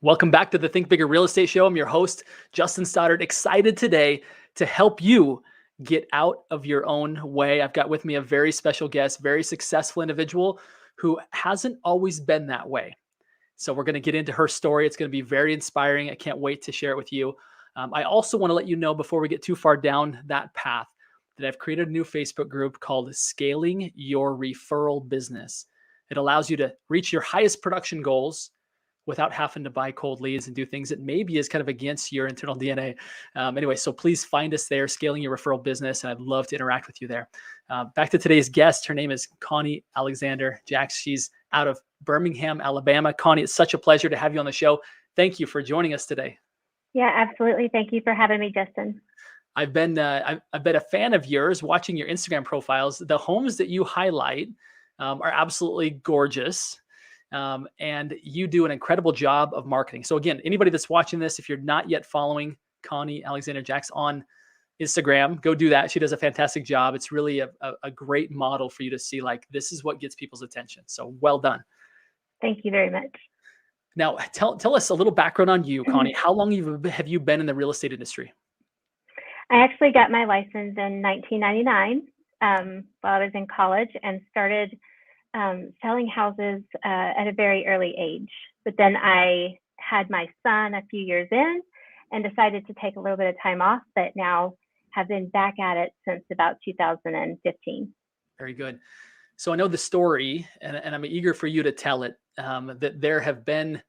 Welcome back to the Think Bigger Real Estate Show. I'm your host, Justin Stoddard, excited today to help you get out of your own way. I've got with me a very special guest, very successful individual who hasn't always been that way. So we're going to get into her story. It's going to be very inspiring. I can't wait to share it with you. I also want to let you know before we get too far down that path that I've created a new Facebook group called Scaling Your Referral Business. It allows you to reach your highest production goals without having to buy cold leads and do things that maybe is kind of against your internal DNA. Anyway, so please find us there, Scaling Your Referral Business, and I'd love to interact with you there. Back to today's guest. Her name is Connie Alexander Jacks. She's out of Birmingham, Alabama. Connie, it's such a pleasure to have you on the show. Thank you for joining us today. Yeah, absolutely. Thank you for having me, Justin. I've been a fan of yours, watching your Instagram profiles. The homes that you highlight are absolutely gorgeous. And you do an incredible job of marketing. So again, anybody that's watching this, if you're not yet following Connie Alexander Jacks on Instagram, go do that. She does a fantastic job. It's really a great model for you to see, like, this is what gets people's attention. So well done. Thank you very much. Now, tell us a little background on you, Connie. How long have you been in the real estate industry? I actually got my license in 1999 while I was in college and started selling houses at a very early age. But then I had my son a few years in and decided to take a little bit of time off, but now have been back at it since about 2015. Very good. So I know the story, and I'm eager for you to tell it, that there have been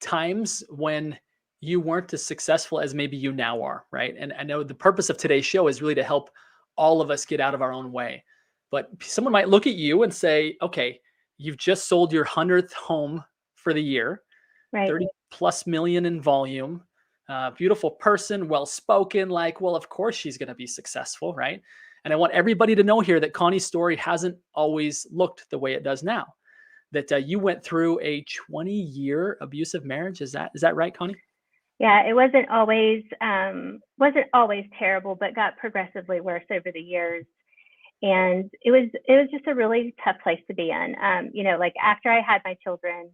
times when you weren't as successful as maybe you now are, right? And I know the purpose of today's show is really to help all of us get out of our own way. But someone might look at you and say, okay, you've just sold your 100th home for the year, right? 30 plus million in volume, beautiful person, well-spoken, like, well, of course she's going to be successful, right? And I want everybody to know here that Connie's story hasn't always looked the way it does now, that you went through a 20-year abusive marriage. Is that right, Connie? Yeah, it wasn't always terrible, but got progressively worse over the years. And it was just a really tough place to be in. Like after I had my children,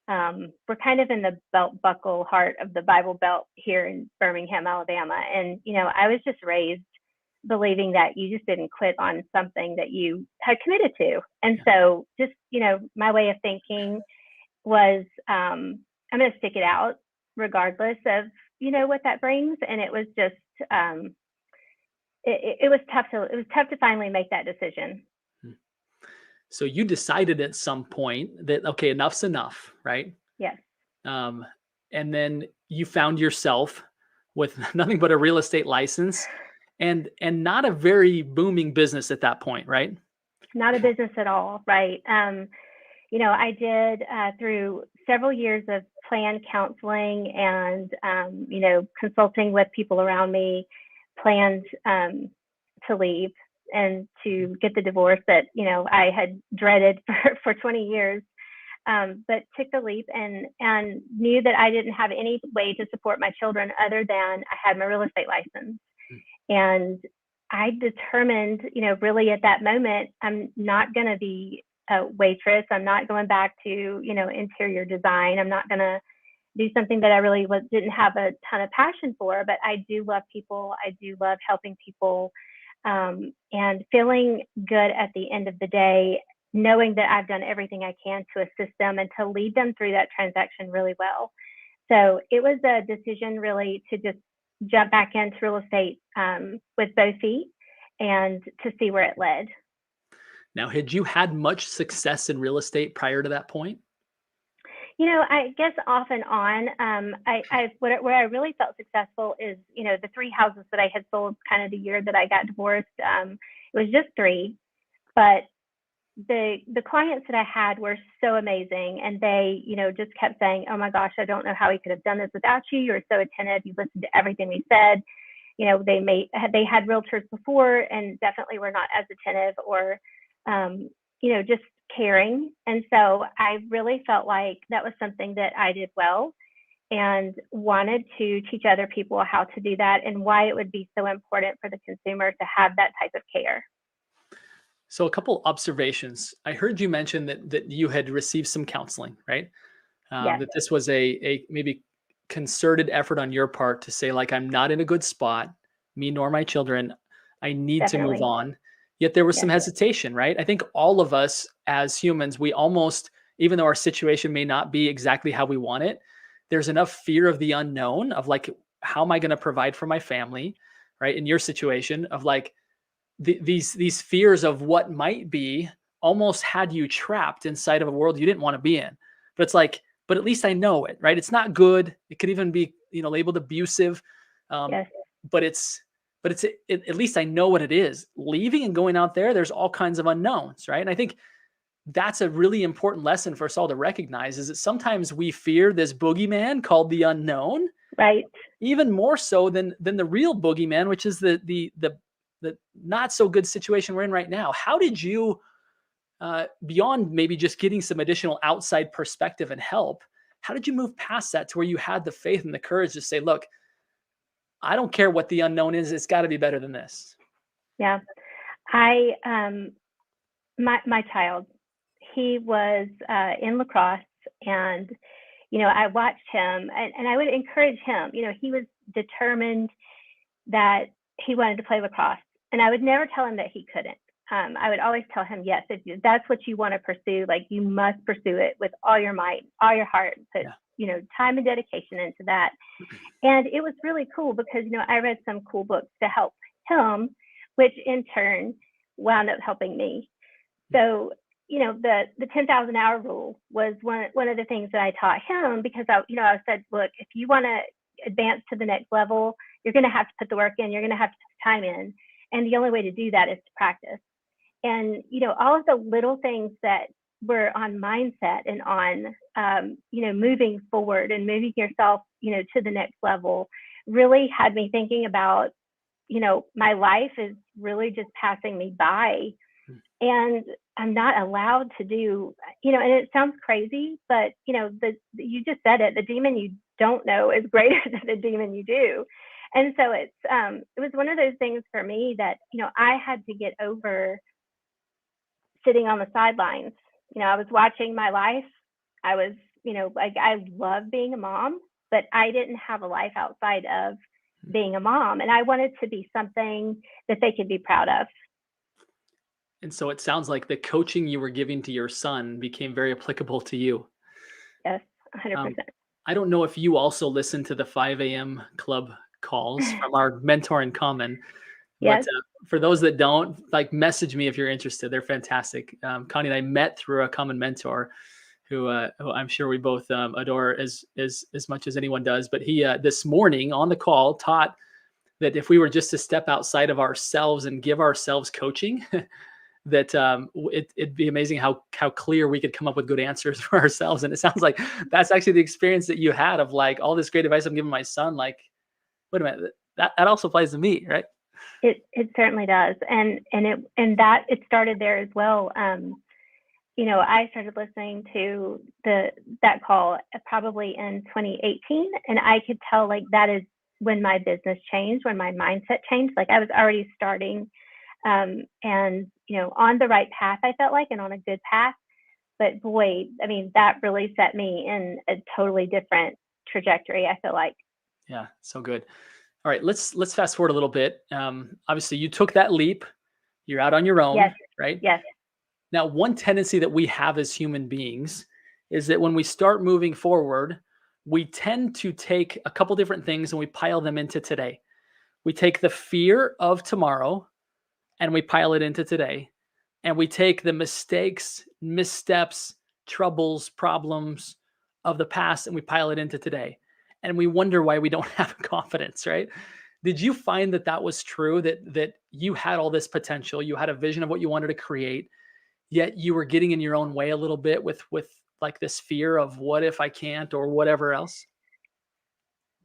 we're kind of in the belt buckle heart of the Bible Belt here in Birmingham, Alabama. And, I was just raised believing that you just didn't quit on something that you had committed to. And so just, my way of thinking was, I'm going to stick it out regardless of, what that brings. And it was just, it was tough to finally make that decision. So you decided at some point that, okay, enough's enough, right? Yes. And then you found yourself with nothing but a real estate license and not a very booming business at that point, right? Not a business at all, right? I did through several years of plan counseling and, consulting with people around me, planned to leave and to get the divorce that, I had dreaded for 20 years, but took the leap and knew that I didn't have any way to support my children other than I had my real estate license. And I determined, really at that moment, I'm not going to be a waitress. I'm not going back to, interior design. I'm not going to do something that I really didn't have a ton of passion for, but I do love people. I do love helping people, and feeling good at the end of the day, knowing that I've done everything I can to assist them and to lead them through that transaction really well. So it was a decision really to just jump back into real estate with both feet and to see where it led. Now, had you had much success in real estate prior to that point? I guess off and on, where I really felt successful is, the 3 houses that I had sold kind of the year that I got divorced. It was just 3, but the clients that I had were so amazing. And they, just kept saying, oh my gosh, I don't know how we could have done this without you. You're so attentive. You listened to everything we said. They had realtors before and definitely were not as attentive or, just caring. And so I really felt like that was something that I did well and wanted to teach other people how to do that and why it would be so important for the consumer to have that type of care. So a couple observations. I heard you mention that you had received some counseling, right? Yes, that this was a maybe concerted effort on your part to say, like, I'm not in a good spot, me nor my children. I need to move definitely. on. Yet there was some Yes, hesitation, right? I think all of us as humans, we almost, even though our situation may not be exactly how we want it, there's enough fear of the unknown of like, how am I going to provide for my family, right? In your situation of like these fears of what might be almost had you trapped inside of a world you didn't want to be in. But it's like, but at least I know it, right? It's not good. It could even be, labeled abusive. Um, yes, but it's, at least I know what it is. Leaving and going out there, there's all kinds of unknowns, right? And I think that's a really important lesson for us all to recognize is that sometimes we fear this boogeyman called the unknown, right. even more so than the real boogeyman, which is the not so good situation we're in right now. How did you, beyond maybe just getting some additional outside perspective and help, how did you move past that to where you had the faith and the courage to say, look, I don't care what the unknown is, it's got to be better than this? Yeah. I my child, he was in lacrosse, and I watched him, and I would encourage him. He was determined that he wanted to play lacrosse, and I would never tell him that he couldn't. I would always tell him, yes, if that's what you want to pursue, like you must pursue it with all your might, all your heart, put Yeah. time and dedication into that. And it was really cool because I read some cool books to help him, which in turn wound up helping me. So the 10,000 hour rule was one of the things that I taught him, because I said, look, if you want to advance to the next level, you're going to have to put the work in, you're going to have to put time in, and the only way to do that is to practice. And all of the little things that were on mindset and on moving forward and moving yourself to the next level really had me thinking about my life is really just passing me by, and I'm not allowed to do, and it sounds crazy, but you just said it, the demon you don't know is greater than the demon you do. And so it was one of those things for me that I had to get over sitting on the sidelines. I was watching my life. I was, like, I love being a mom, but I didn't have a life outside of being a mom, and I wanted to be something that they could be proud of. And so it sounds like the coaching you were giving to your son became very applicable to you. Yes, Um, 100%. I don't know if you also listen to the 5 a.m. club calls from our mentor in common, but Yes. for those that don't, like, message me if you're interested. They're fantastic. Connie and I met through a common mentor who I'm sure we both adore as much as anyone does. But he this morning on the call taught that if we were just to step outside of ourselves and give ourselves coaching, that it'd be amazing how clear we could come up with good answers for ourselves. And it sounds like that's actually the experience that you had of like all this great advice I'm giving my son. Like, wait a minute, that also applies to me, right? It certainly does, and that it started there as well. I started listening to that call probably in 2018, and I could tell, like, that is when my business changed, when my mindset changed. Like, I was already starting, and on the right path, I felt like, and on a good path. But boy, I mean, that really set me in a totally different trajectory, I feel like. Yeah, so good. All right, let's fast forward a little bit. Obviously, you took that leap. You're out on your Yes, own, right? yes, Now, one tendency that we have as human beings is that when we start moving forward, we tend to take a couple different things and we pile them into today. We take the fear of tomorrow and we pile it into today. And we take the mistakes, missteps, troubles, problems of the past and we pile it into today. And we wonder why we don't have confidence, right? Did you find that that was true, that you had all this potential, you had a vision of what you wanted to create, yet you were getting in your own way a little bit with like this fear of what if I can't or whatever else?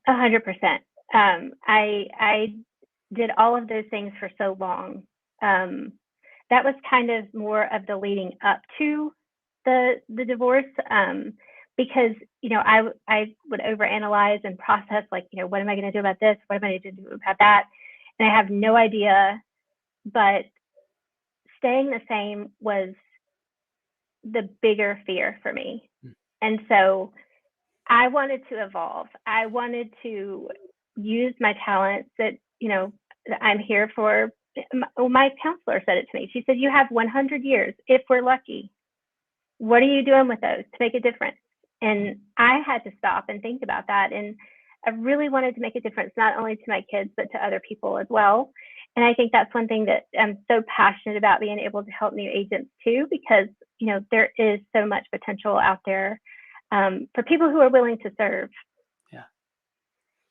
100%. I did all of those things for so long. That was kind of more of the leading up to the divorce, because I would overanalyze and process, like, what am I going to do about this? What am I going to do about that? And I have no idea. But staying the same was the bigger fear for me. Mm. And so I wanted to evolve. I wanted to use my talents that, that I'm here for. My counselor said it to me. She said, you have 100 years, if we're lucky. What are you doing with those to make a difference? And I had to stop and think about that. And I really wanted to make a difference, not only to my kids, but to other people as well. And I think that's one thing that I'm so passionate about, being able to help new agents too, because, there is so much potential out there for people who are willing to serve. Yeah.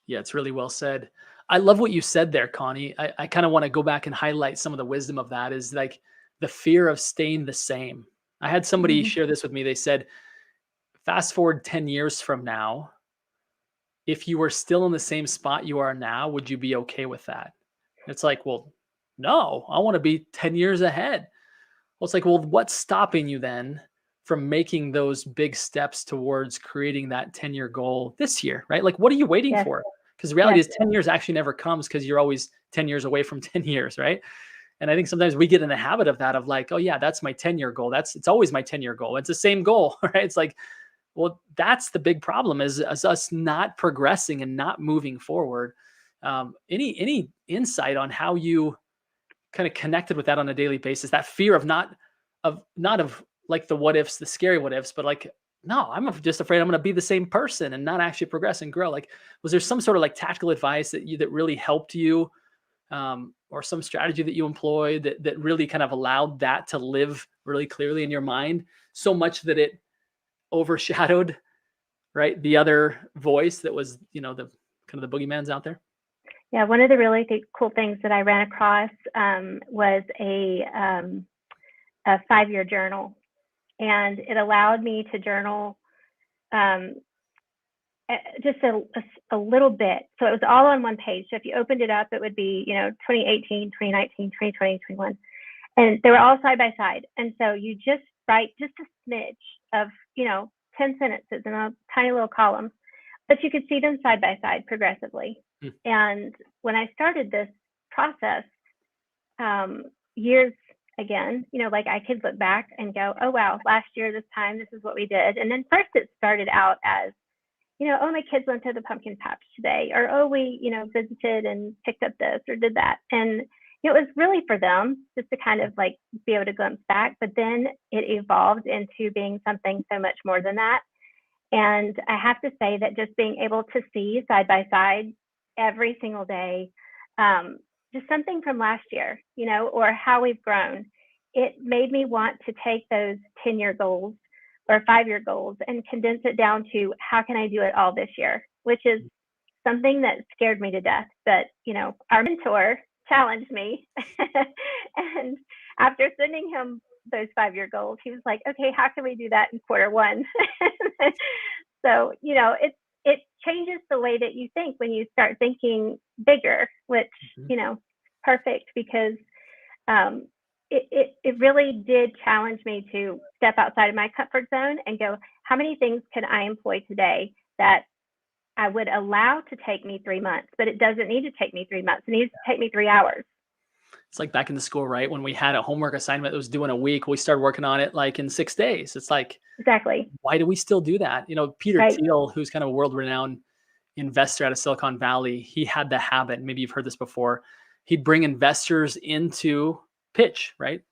Yeah, it's really well said. I love what you said there, Connie. I kind of want to go back and highlight some of the wisdom of that, is like the fear of staying the same. I had somebody share this with me. They said, fast forward 10 years from now, if you were still in the same spot you are now, would you be okay with that? It's like, well, no, I want to be 10 years ahead. Well, it's like, well, what's stopping you then from making those big steps towards creating that 10-year goal this year, right? Like, what are you waiting Yes. for? Because the reality Yes. is 10 years actually never comes, because you're always 10 years away from 10 years, right? And I think sometimes we get in the habit of that, of like, oh yeah, that's my 10-year goal. It's always my 10-year goal. It's the same goal, right? It's like, well, that's the big problem, is us not progressing and not moving forward. Any insight on how you kind of connected with that on a daily basis? That fear of not of like the what ifs, the scary what ifs, but like, no, I'm just afraid I'm going to be the same person and not actually progress and grow. Like, was there some sort of like tactical advice that really helped you, or some strategy that you employed that really kind of allowed that to live really clearly in your mind, so much that it overshadowed, right, the other voice that was, the kind of the boogeyman's out there? Yeah, one of the really cool things that I ran across was a 5-year journal, and it allowed me to journal just a little bit. So it was all on one page. So if you opened it up, it would be 2018, 2019, 2020, 21, and they were all side by side. And so you just write just a smidge of 10 sentences in a tiny little column, but you could see them side by side progressively. And when I started this process, years again, like I could look back and go, oh wow, last year this time this is what we did. And then first it started out as, oh, my kids went to the pumpkin patch today, or oh, we visited and picked up this or did that. And it was really for them just to kind of like be able to glimpse back. But then it evolved into being something so much more than that. And I have to say that just being able to see side by side every single day, just something from last year, or how we've grown, it made me want to take those 10-year goals or 5-year goals and condense it down to how can I do it all this year, which is something that scared me to death. But, our mentor challenged me. And after sending him those 5-year goals, he was like, okay, how can we do that in Q1? So, it changes the way that you think when you start thinking bigger, which, perfect, because it really did challenge me to step outside of my comfort zone and go, how many things can I employ today that I would allow to take me 3 months, but it doesn't need to take me 3 months. It needs to take me 3 hours. It's like back in the school, right? When we had a homework assignment that was due in a week, we started working on it like in 6 days. It's like, exactly. Why do we still do that? Peter Right. Thiel, who's kind of a world-renowned investor out of Silicon Valley, he had the habit, maybe you've heard this before, he'd bring investors into pitch, right,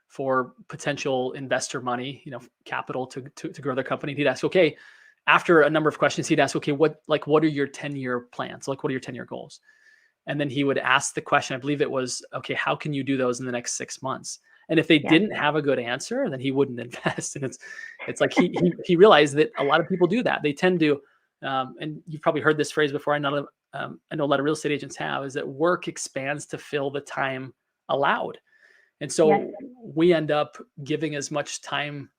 for potential investor money, capital to grow their company. He'd ask, okay, after a number of questions, he'd ask, okay, what are your 10-year plans? Like, what are your 10-year goals? And then he would ask the question, I believe it was, okay, how can you do those in the next 6 months? And if they didn't have a good answer, then he wouldn't invest. And it's like he realized that a lot of people do that. They tend to, and you've probably heard this phrase before. I know a lot of real estate agents have, is that work expands to fill the time allowed. And so we end up giving as much time,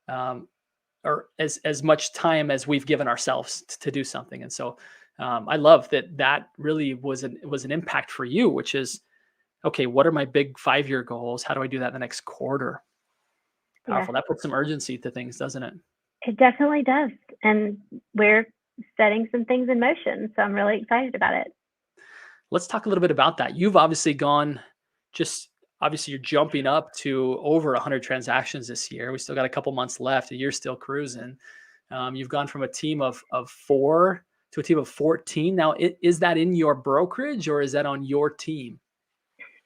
or as much time as we've given ourselves to do something. And so I love that really was an impact for you, which is, okay, what are my big 5-year goals? How do I do that in the next quarter? Powerful. That puts some urgency to things, doesn't it? It definitely does. And we're setting some things in motion. So I'm really excited about it. Let's talk a little bit about that. You've obviously you're jumping up to over 100 transactions this year. We still got a couple months left. The year's still cruising. You've gone from a team of 4 to a team of 14. Now, is that in your brokerage or is that on your team?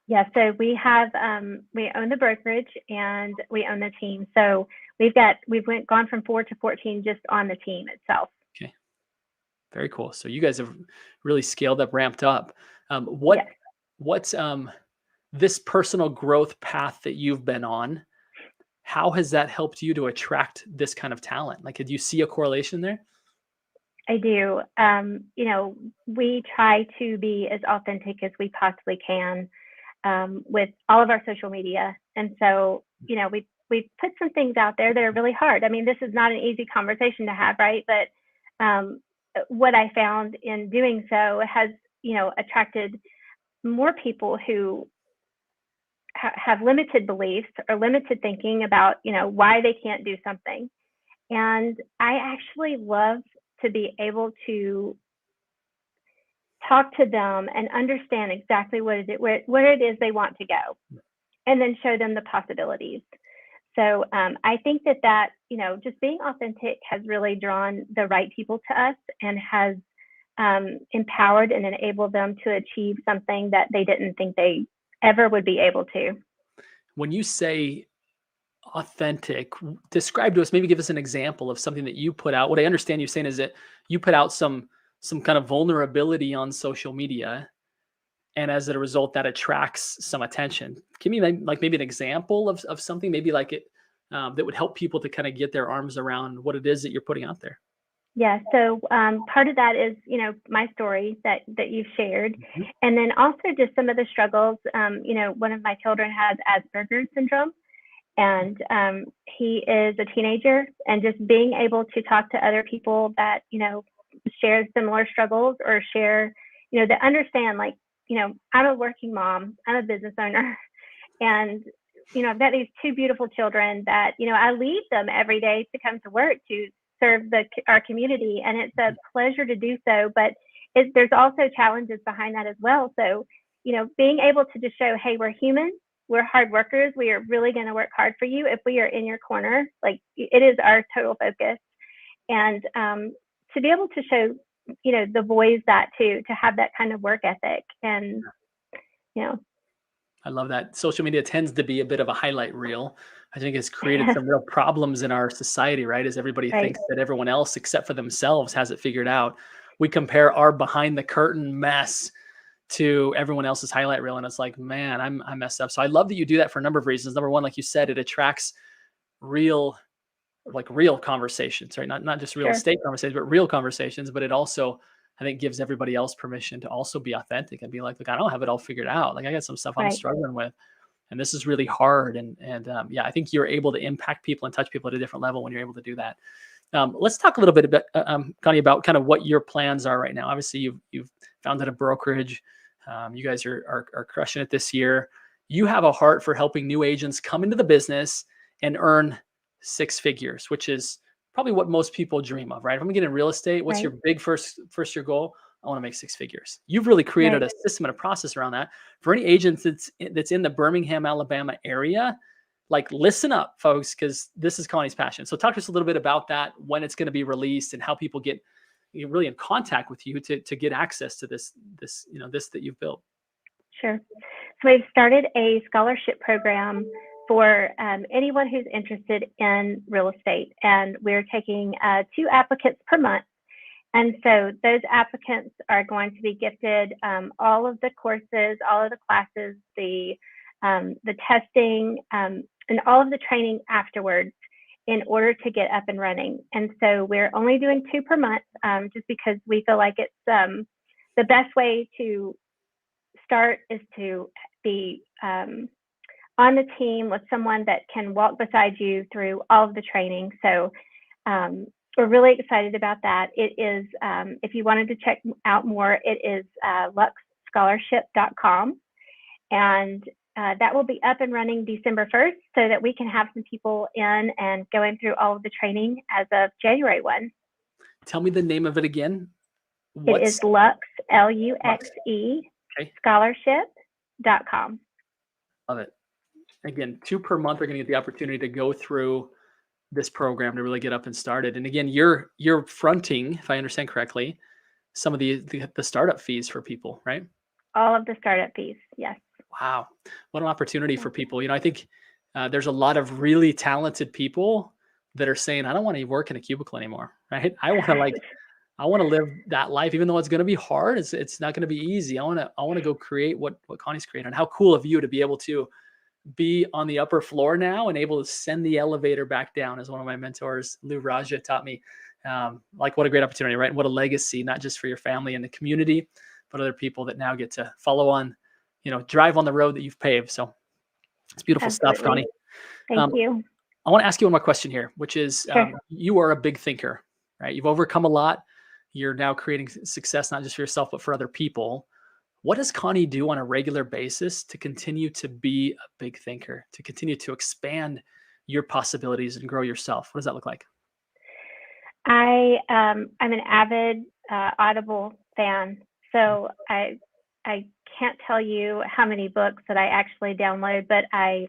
Yeah, so we own the brokerage and we own the team. So we've gone from 4 to 14 just on the team itself. Okay, very cool. So you guys have really scaled up, ramped up. Yes. What's this personal growth path that you've been on? How has that helped you to attract this kind of talent? Like, did you see a correlation there? I do. We try to be as authentic as we possibly can with all of our social media. And so, we put some things out there that are really hard. I mean, this is not an easy conversation to have, right? But what I found in doing so has, attracted more people who have limited beliefs or limited thinking about, why they can't do something. And I actually love to be able to talk to them and understand exactly where it is they want to go, and then show them the possibilities. So I think that just being authentic has really drawn the right people to us and has empowered and enabled them to achieve something that they didn't think they ever would be able to. When you say authentic, describe to us, maybe give us an example of something that you put out. What I understand you saying is that you put out some kind of vulnerability on social media, and as a result, that attracts some attention. Give me maybe an example of something, maybe like it that would help people to kind of get their arms around what it is that you're putting out there. Yeah, so part of that is, my story that you've shared. Mhm. And then also just some of the struggles. One of my children has Asperger's syndrome, and he is a teenager, and just being able to talk to other people that, share similar struggles or share, that understand, like, I'm a working mom, I'm a business owner, and, I've got these 2 beautiful children that, I leave them every day to come to work to serve our community. And it's a pleasure to do so, but there's also challenges behind that as well. So, being able to just show, hey, we're human, we're hard workers, we are really going to work hard for you if we are in your corner. Like, it is our total focus. And to be able to show, the boys that to have that kind of work ethic. And, I love that. Social media tends to be a bit of a highlight reel. I think it's created some real problems in our society, right? As everybody right, thinks that everyone else except for themselves has it figured out. We compare our behind the curtain mess to everyone else's highlight reel, and it's like, man, I messed up. So I love that you do that for a number of reasons. Number one, like you said, it attracts real real conversations, right? Not just real sure, estate conversations, but real conversations. But it also, I think, gives everybody else permission to also be authentic and be like, look, I don't have it all figured out. Like, I got some stuff I'm right, struggling with, and this is really hard. And yeah, I think you're able to impact people and touch people at a different level when you're able to do that. Let's talk a little bit about, Connie, about kind of what your plans are right now. Obviously, you've founded a brokerage. You guys are crushing it this year. You have a heart for helping new agents come into the business and earn 6 figures, which is probably what most people dream of, right? If I'm gonna get in real estate, what's right, your big first year goal? I want to make 6 figures. You've really created right. a system and a process around that. For any agents that's in the Birmingham, Alabama area, like, listen up, folks, because this is Connie's passion. So talk to us a little bit about that, when it's going to be released, and how people get really in contact with you to get access to this that you've built. Sure. So we've started a scholarship program for anyone who's interested in real estate, and we're taking 2 applicants per month. And so those applicants are going to be gifted all of the courses, all of the classes, the testing, and all of the training afterwards in order to get up and running. And so we're only doing 2 per month, just because we feel like it's the best way to start is to be on the team with someone that can walk beside you through all of the training. So we're really excited about that. It is, if you wanted to check out more, it is luxscholarship.com. And that will be up and running December 1st so that we can have some people in and going through all of the training as of January 1. Tell me the name of it again. It is Lux, Luxe, Okay. scholarship.com. Love it. Again, 2 per month are going to get the opportunity to go through this program to really get up and started. And again, you're fronting, if I understand correctly, some of the startup fees for people, right? All of the startup fees. Yes. Wow, what an opportunity for people. I think there's a lot of really talented people that are saying, I don't want to work in a cubicle anymore, right? I want to live that life, even though it's going to be hard. It's not going to be easy. I want to go create what Connie's created. And how cool of you to be able to be on the upper floor now and able to send the elevator back down, as one of my mentors, Lou Raja, taught me. What a great opportunity, right? And what a legacy, not just for your family and the community, but other people that now get to follow on, drive on the road that you've paved. So it's beautiful Absolutely. stuff, Connie. Thank you. I want to ask you one more question here, which is, Sure. you are a big thinker, right? You've overcome a lot. You're now creating success, not just for yourself, but for other people. What does Connie do on a regular basis to continue to be a big thinker, to continue to expand your possibilities and grow yourself? What does that look like? I'm an avid Audible fan, so I can't tell you how many books that I actually download, but I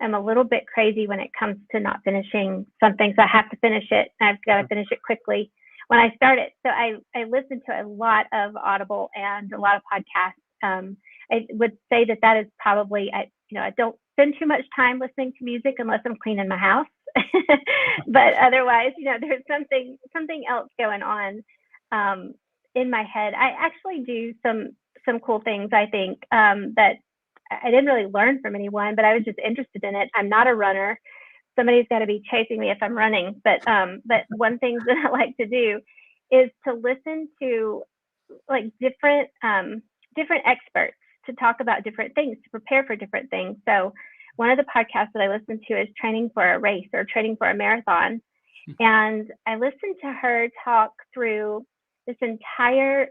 am a little bit crazy when it comes to not finishing something. So I have to finish it. I've got to finish it quickly when I start it. So I listen to a lot of Audible and a lot of podcasts. I would say that is probably, I don't spend too much time listening to music unless I'm cleaning my house. But otherwise, there's something else going on in my head. I actually do some cool things, I think, that I didn't really learn from anyone, but I was just interested in it. I'm not a runner. Somebody's got to be chasing me if I'm running. But one thing that I like to do is to listen to different experts to talk about different things, to prepare for different things. So one of the podcasts that I listen to is training for a race or training for a marathon. And I listened to her talk through this entire,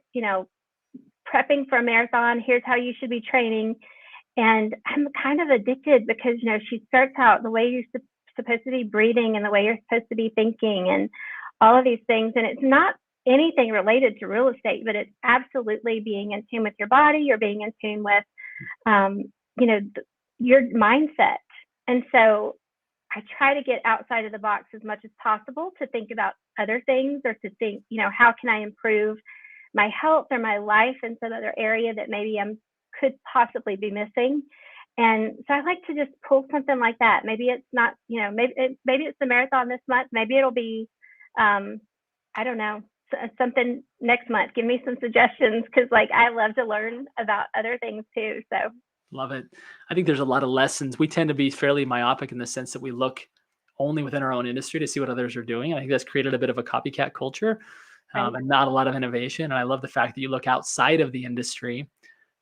prepping for a marathon. Here's how you should be training. And I'm kind of addicted because, she starts out the way you're supposed to be breathing and the way you're supposed to be thinking and all of these things. And it's not anything related to real estate, but it's absolutely being in tune with your body. You're being in tune with, your mindset. And so I try to get outside of the box as much as possible to think about other things or to think, how can I improve my health or my life in some other area that maybe I could possibly be missing. And so I like to just pull something like that. Maybe it's not, maybe it's the marathon this month. Maybe it'll be, I don't know, something next month. Give me some suggestions because I love to learn about other things too. So. Love it. I think there's a lot of lessons. We tend to be fairly myopic in the sense that we look only within our own industry to see what others are doing. I think that's created a bit of a copycat culture and not a lot of innovation. And I love the fact that you look outside of the industry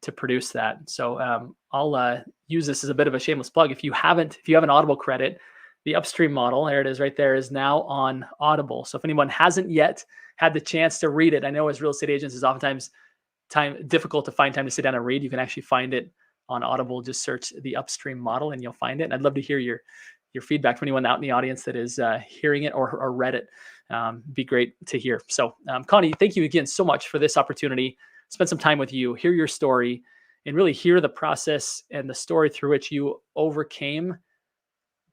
to produce that. So I'll use this as a bit of a shameless plug. If you have an Audible credit, the Upstream model, there it is right there, is now on Audible. So if anyone hasn't yet had the chance to read it, I know as real estate agents, it's oftentimes difficult to find time to sit down and read. You can actually find it on Audible. Just search the Upstream model and you'll find it. And I'd love to hear your feedback from anyone out in the audience that is hearing it or read it. Be great to hear. So Connie, thank you again so much for this opportunity. Spend some time with you, hear your story, and really hear the process and the story through which you overcame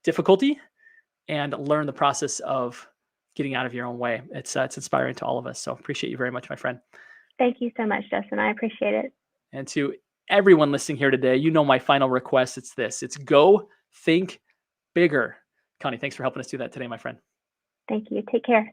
difficulty and learn the process of getting out of your own way. It's inspiring to all of us. So appreciate you very much, my friend. Thank you so much, Justin. I appreciate it. And to everyone listening here today, my final request, it's go think bigger. Connie, thanks for helping us do that today, my friend. Thank you. Take care.